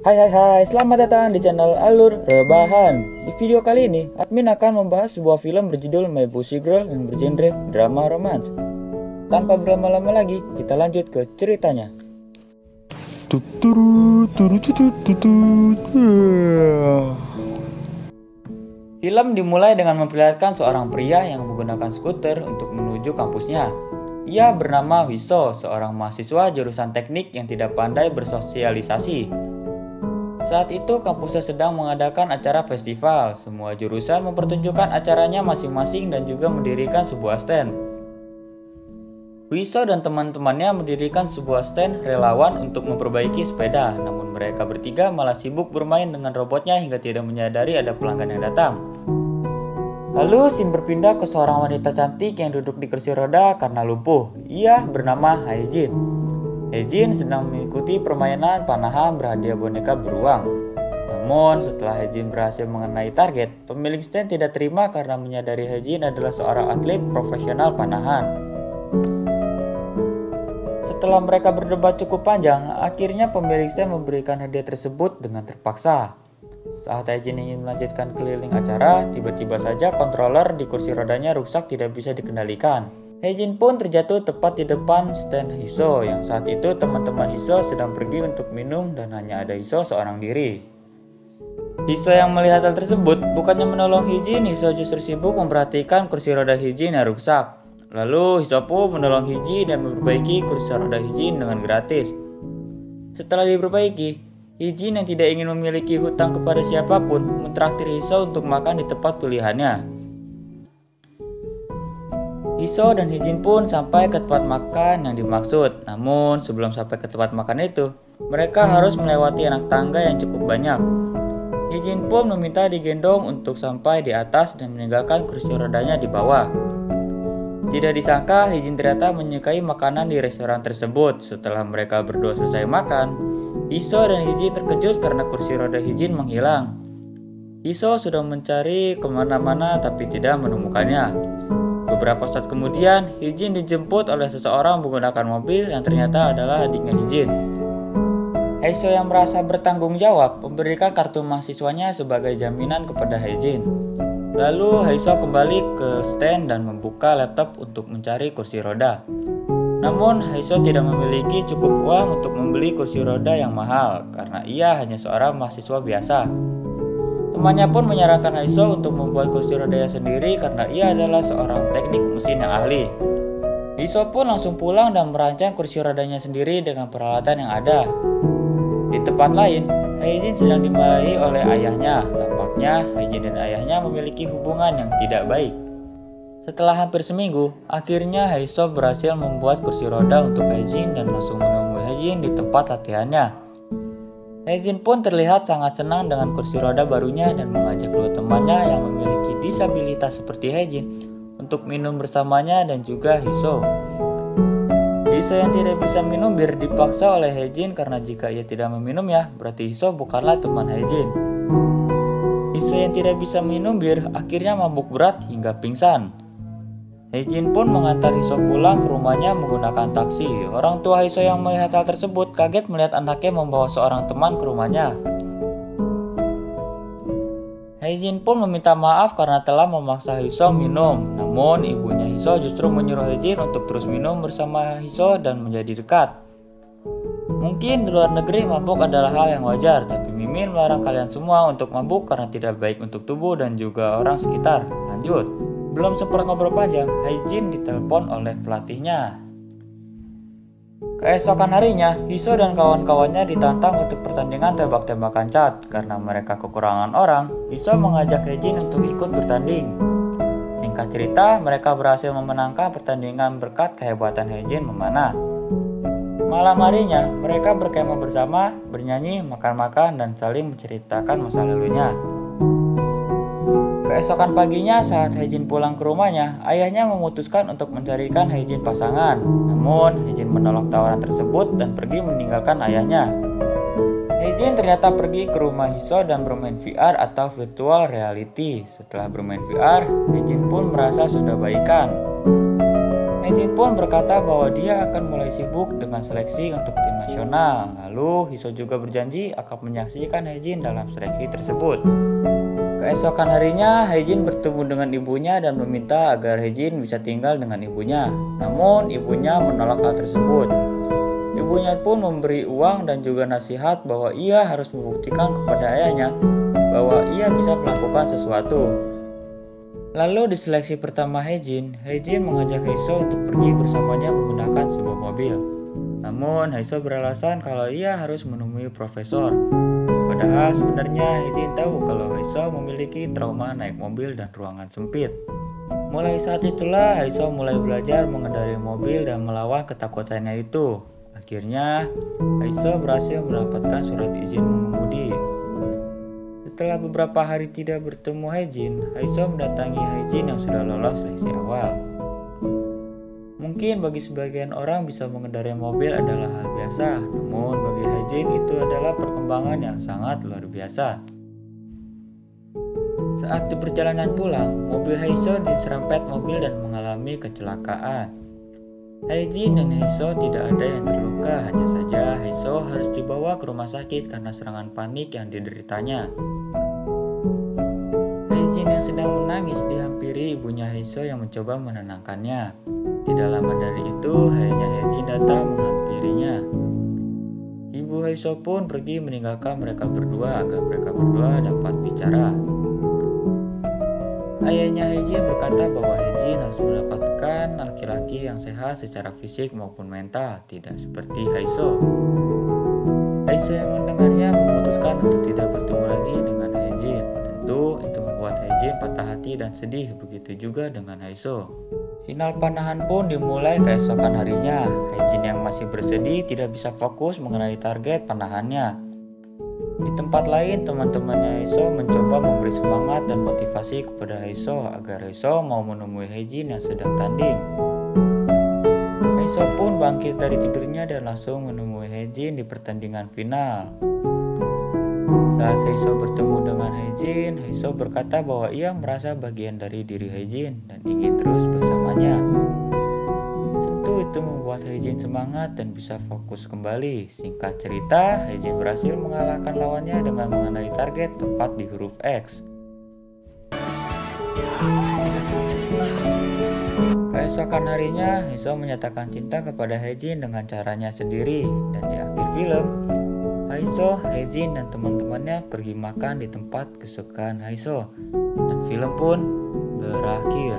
Hai, selamat datang di channel Alur Rebahan. Di video kali ini, admin akan membahas sebuah film berjudul My Pussy Girl yang bergenre drama romance. Tanpa berlama-lama lagi, kita lanjut ke ceritanya. Film dimulai dengan memperlihatkan seorang pria yang menggunakan skuter untuk menuju kampusnya. Ia bernama Wiso, seorang mahasiswa jurusan teknik yang tidak pandai bersosialisasi. Saat itu kampusnya sedang mengadakan acara festival. Semua jurusan mempertunjukkan acaranya masing-masing dan juga mendirikan sebuah stand. Wiso dan teman-temannya mendirikan sebuah stand relawan untuk memperbaiki sepeda. Namun mereka bertiga malah sibuk bermain dengan robotnya hingga tidak menyadari ada pelanggan yang datang. Lalu scene berpindah ke seorang wanita cantik yang duduk di kursi roda karena lumpuh. Ia bernama Haejin. Haejin sedang mengikuti permainan panahan berhadiah boneka beruang. Namun setelah Haejin berhasil mengenai target, pemilik stand tidak terima karena menyadari Haejin adalah seorang atlet profesional panahan. Setelah mereka berdebat cukup panjang, akhirnya pemilik stand memberikan hadiah tersebut dengan terpaksa. Saat Haejin ingin melanjutkan keliling acara, tiba-tiba saja controller di kursi rodanya rusak tidak bisa dikendalikan. Haejin pun terjatuh tepat di depan stand Hiso, yang saat itu teman-teman Hiso sedang pergi untuk minum dan hanya ada Hiso seorang diri. Hiso yang melihat hal tersebut bukannya menolong Haejin, Hiso justru sibuk memperhatikan kursi roda Haejin yang rusak. Lalu Hiso pun menolong Haejin dan memperbaiki kursi roda Haejin dengan gratis. Setelah diperbaiki, Haejin yang tidak ingin memiliki hutang kepada siapapun mentraktir Hiso untuk makan di tempat pilihannya. Hiso dan Haejin pun sampai ke tempat makan yang dimaksud. Namun sebelum sampai ke tempat makan itu, mereka harus melewati anak tangga yang cukup banyak. Haejin pun meminta digendong untuk sampai di atas dan meninggalkan kursi rodanya di bawah. Tidak disangka, Haejin ternyata menyukai makanan di restoran tersebut. Setelah mereka berdua selesai makan, Hiso dan Haejin terkejut karena kursi roda Haejin menghilang. Hiso sudah mencari kemana-mana tapi tidak menemukannya. Beberapa saat kemudian, Haejin dijemput oleh seseorang menggunakan mobil yang ternyata adalah adiknya Haejin. Hiso yang merasa bertanggung jawab memberikan kartu mahasiswanya sebagai jaminan kepada Haejin. Lalu Hiso kembali ke stand dan membuka laptop untuk mencari kursi roda. Namun Hiso tidak memiliki cukup uang untuk membeli kursi roda yang mahal karena ia hanya seorang mahasiswa biasa. Temannya pun menyarankan Hiso untuk membuat kursi rodanya sendiri karena ia adalah seorang teknik mesin yang ahli. Hiso pun langsung pulang dan merancang kursi rodanya sendiri dengan peralatan yang ada. Di tempat lain, Haejin sedang dimarahi oleh ayahnya. Tampaknya Haejin dan ayahnya memiliki hubungan yang tidak baik. Setelah hampir seminggu, akhirnya Hiso berhasil membuat kursi roda untuk Haejin dan langsung menemui Haejin di tempat latihannya. Haejin pun terlihat sangat senang dengan kursi roda barunya dan mengajak dua temannya yang memiliki disabilitas seperti Haejin untuk minum bersamanya dan juga Hiso. Hiso yang tidak bisa minum bir dipaksa oleh Haejin karena jika ia tidak meminumnya, berarti Hiso bukanlah teman Haejin. Hiso yang tidak bisa minum bir akhirnya mabuk berat hingga pingsan. Haejin pun mengantar Hiso pulang ke rumahnya menggunakan taksi. Orang tua Hiso yang melihat hal tersebut kaget melihat anaknya membawa seorang teman ke rumahnya. Haejin pun meminta maaf karena telah memaksa Hiso minum. Namun ibunya Hiso justru menyuruh Haejin untuk terus minum bersama Hiso dan menjadi dekat. Mungkin di luar negeri mabuk adalah hal yang wajar, tapi Mimin melarang kalian semua untuk mabuk karena tidak baik untuk tubuh dan juga orang sekitar. Lanjut. Belum sempat ngobrol panjang, Haejin ditelepon oleh pelatihnya. Keesokan harinya, Hiso dan kawan-kawannya ditantang untuk pertandingan tembak-tembakan cat. Karena mereka kekurangan orang, Hiso mengajak Haejin untuk ikut bertanding. Singkat cerita, mereka berhasil memenangkan pertandingan berkat kehebatan Haejin memanah. Malam harinya, mereka berkemah bersama, bernyanyi, makan-makan, dan saling menceritakan masa lalunya. Keesokan paginya saat Haejin pulang ke rumahnya, ayahnya memutuskan untuk mencarikan Haejin pasangan. Namun Haejin menolak tawaran tersebut dan pergi meninggalkan ayahnya. Haejin ternyata pergi ke rumah Hiso dan bermain VR atau virtual reality. Setelah bermain VR, Haejin pun merasa sudah baikan. Hejin pun berkata bahwa dia akan mulai sibuk dengan seleksi untuk tim nasional. Lalu Hiso juga berjanji akan menyaksikan Hejin dalam seleksi tersebut. Keesokan harinya, Hejin bertemu dengan ibunya dan meminta agar Hejin bisa tinggal dengan ibunya. Namun, ibunya menolak hal tersebut. Ibunya pun memberi uang dan juga nasihat bahwa ia harus membuktikan kepada ayahnya bahwa ia bisa melakukan sesuatu. Lalu di seleksi pertama Hejin mengajak Heiso untuk pergi bersamanya menggunakan sebuah mobil. Namun Heiso beralasan kalau ia harus menemui profesor. Padahal sebenarnya Hejin tahu kalau Heiso memiliki trauma naik mobil dan ruangan sempit. Mulai saat itulah Heiso mulai belajar mengendarai mobil dan melawan ketakutannya itu. Akhirnya Heiso berhasil mendapatkan surat izin mengemudi. Setelah beberapa hari tidak bertemu Heiso mendatangi Hejin yang sudah lolos seleksi awal. Mungkin bagi sebagian orang bisa mengendarai mobil adalah hal biasa, namun bagi Hejin itu adalah perkembangan yang sangat luar biasa. Saat di perjalanan pulang, mobil Heiso diserempet mobil dan mengalami kecelakaan. Hejin dan Heiso tidak ada yang terluka, hanya saja Heiso harus dibawa ke rumah sakit karena serangan panik yang dideritanya. Hejin yang sedang menangis dihampiri ibunya Heiso yang mencoba menenangkannya. Tidak lama dari itu, ayahnya Hejin datang menghampirinya. Ibu Heiso pun pergi meninggalkan mereka berdua agar mereka berdua dapat bicara. Ayahnya Hejin berkata bahwa Hejin harus mendapatkan laki-laki yang sehat secara fisik maupun mental, tidak seperti Heiso. Heiso yang mendengarnya memutuskan untuk tidak bertemu lagi dengan Hejin. Tentu itu membuat Hejin patah hati dan sedih, begitu juga dengan Heiso. Final panahan pun dimulai keesokan harinya. Hejin yang masih bersedih tidak bisa fokus mengenai target panahannya. Di tempat lain, teman-temannya Heiso mencoba memberi semangat dan motivasi kepada Heiso agar Heiso mau menemui Hejin yang sedang tanding. Heiso pun bangkit dari tidurnya dan langsung menemui Hejin di pertandingan final. Saat Heiso bertemu dengan Hejin, Heiso berkata bahwa ia merasa bagian dari diri Hejin dan ingin terus bersamanya. Tentu itu membuat Hejin semangat dan bisa fokus kembali. Singkat cerita, Hejin berhasil mengalahkan lawannya dengan mengenai target tepat di huruf X. Keesokan harinya, Heiso menyatakan cinta kepada Hejin dengan caranya sendiri, dan di akhir film, Heiso, Hejin, dan teman-temannya pergi makan di tempat kesukaan Heiso, dan film pun berakhir.